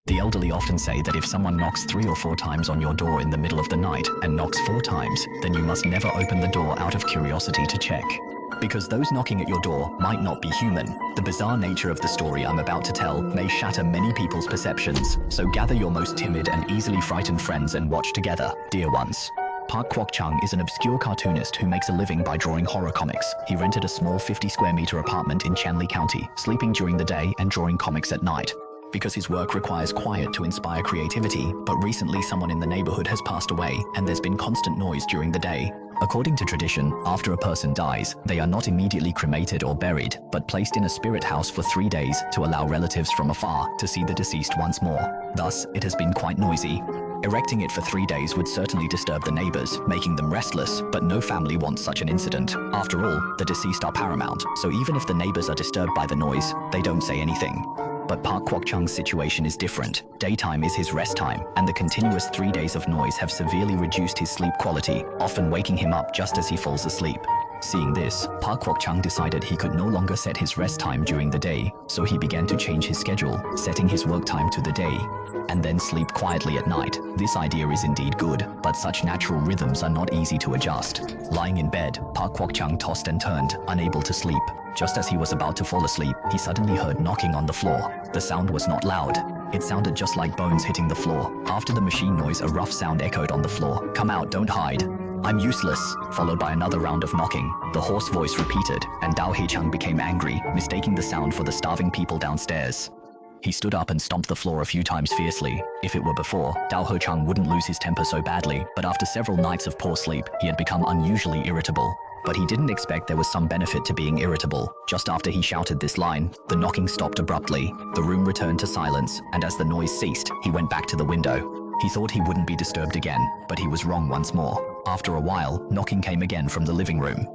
The elderly often say that if someone knocks 3 or 4 times on your door in the middle of the night and knocks 4 times, then you must never open the door out of curiosity to check. Because those knocking at your door might not be human. The bizarre nature of the story I'm about to tell may shatter many people's perceptions, so gather your most timid and easily frightened friends and watch together, dear ones. Park Kwok-chung is an obscure cartoonist who makes a living by drawing horror comics. He rented a small 50-square-meter apartment in Chanli County, sleeping during the day and drawing comics at night. Because his work requires quiet to inspire creativity, but recently someone in the neighborhood has passed away and there's been constant noise during the day. According to tradition, after a person dies, they are not immediately cremated or buried, but placed in a spirit house for 3 days to allow relatives from afar to see the deceased once more. Thus, it has been quite noisy. Erecting it for 3 days would certainly disturb the neighbors, making them restless, but no family wants such an incident. After all, the deceased are paramount, so even if the neighbors are disturbed by the noise, they don't say anything. But Park Kwok-chung's situation is different. Daytime is his rest time, and the continuous 3 days of noise have severely reduced his sleep quality, often waking him up just as he falls asleep. Seeing this, Park Kwok-chung decided he could no longer set his rest time during the day, so he began to change his schedule, setting his work time to the day, and then sleep quietly at night. This idea is indeed good, but such natural rhythms are not easy to adjust. Lying in bed, Park Kwok-chung tossed and turned, unable to sleep. Just as he was about to fall asleep, he suddenly heard knocking on the floor. The sound was not loud. It sounded just like bones hitting the floor. After the machine noise, a rough sound echoed on the floor. "Come out, don't hide. I'm useless," followed by another round of knocking. The hoarse voice repeated, and Dao Hei-chung became angry, mistaking the sound for the starving people downstairs. He stood up and stomped the floor a few times fiercely. If it were before, Dao Hei-chung wouldn't lose his temper so badly, but after several nights of poor sleep, he had become unusually irritable. But he didn't expect there was some benefit to being irritable. Just after he shouted this line, the knocking stopped abruptly. The room returned to silence, and as the noise ceased, he went back to the window. He thought he wouldn't be disturbed again, but he was wrong once more. After a while, knocking came again from the living room.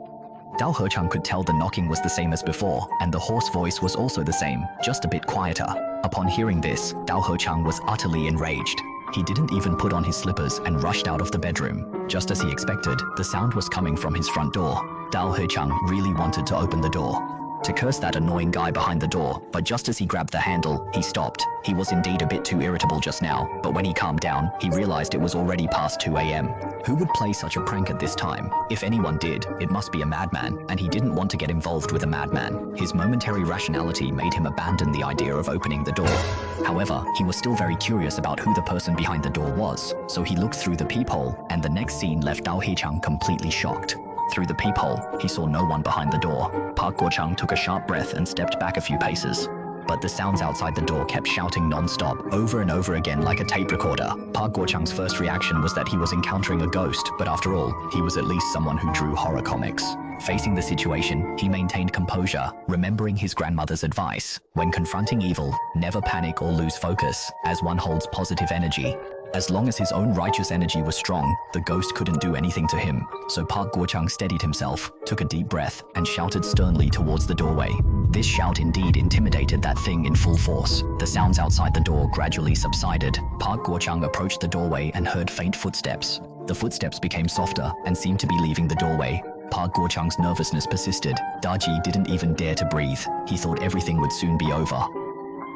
Dao Hei-chung could tell the knocking was the same as before, and the hoarse voice was also the same, just a bit quieter. Upon hearing this, Dao Hei-chung was utterly enraged. He didn't even put on his slippers and rushed out of the bedroom. Just as he expected, the sound was coming from his front door. Dao Hei-chung really wanted to open the door, to curse that annoying guy behind the door, but just as he grabbed the handle, he stopped. He was indeed a bit too irritable just now, but when he calmed down, he realized it was already past 2 a.m. Who would play such a prank at this time? If anyone did, it must be a madman, and he didn't want to get involved with a madman. His momentary rationality made him abandon the idea of opening the door. However, he was still very curious about who the person behind the door was, so he looked through the peephole, and the next scene left Dao Hei-chung completely shocked. Through the peephole, he saw no one behind the door. Park Kwok-chung took a sharp breath and stepped back a few paces. But the sounds outside the door kept shouting non-stop, over and over again like a tape recorder. Park Kwok-chung's first reaction was that he was encountering a ghost, but after all, he was at least someone who drew horror comics. Facing the situation, he maintained composure, remembering his grandmother's advice. When confronting evil, never panic or lose focus, as one holds positive energy. As long as his own righteous energy was strong, the ghost couldn't do anything to him. So Park Kwok-chung steadied himself, took a deep breath, and shouted sternly towards the doorway. This shout indeed intimidated that thing in full force. The sounds outside the door gradually subsided. Park Kwok-chung approached the doorway and heard faint footsteps. The footsteps became softer and seemed to be leaving the doorway. Park Kwok-chung's nervousness persisted. Daji didn't even dare to breathe. He thought everything would soon be over.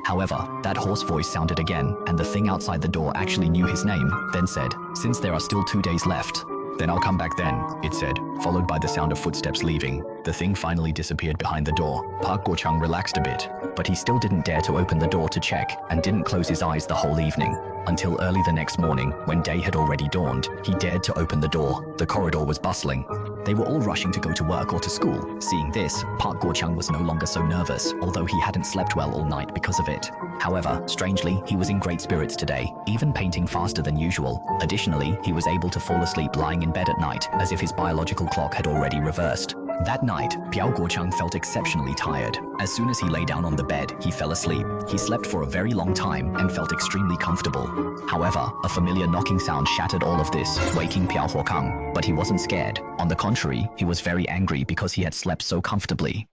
However, that hoarse voice sounded again, and the thing outside the door actually knew his name, then said, "Since there are still 2 days left." "Then I'll come back then," it said, followed by the sound of footsteps leaving. The thing finally disappeared behind the door. Park Kwok-chung relaxed a bit, but he still didn't dare to open the door to check, and didn't close his eyes the whole evening. Until early the next morning, when day had already dawned, he dared to open the door. The corridor was bustling. They were all rushing to go to work or to school. Seeing this, Park Kwok-chung was no longer so nervous, although he hadn't slept well all night because of it. However, strangely, he was in great spirits today, even painting faster than usual. Additionally, he was able to fall asleep lying in bed at night, as if his biological clock had already reversed. That night, Piao Kwok-chung felt exceptionally tired. As soon as he lay down on the bed, he fell asleep. He slept for a very long time and felt extremely comfortable. However, a familiar knocking sound shattered all of this, waking Piao Kwok-chung. But he wasn't scared. On the contrary, he was very angry because he had slept so comfortably.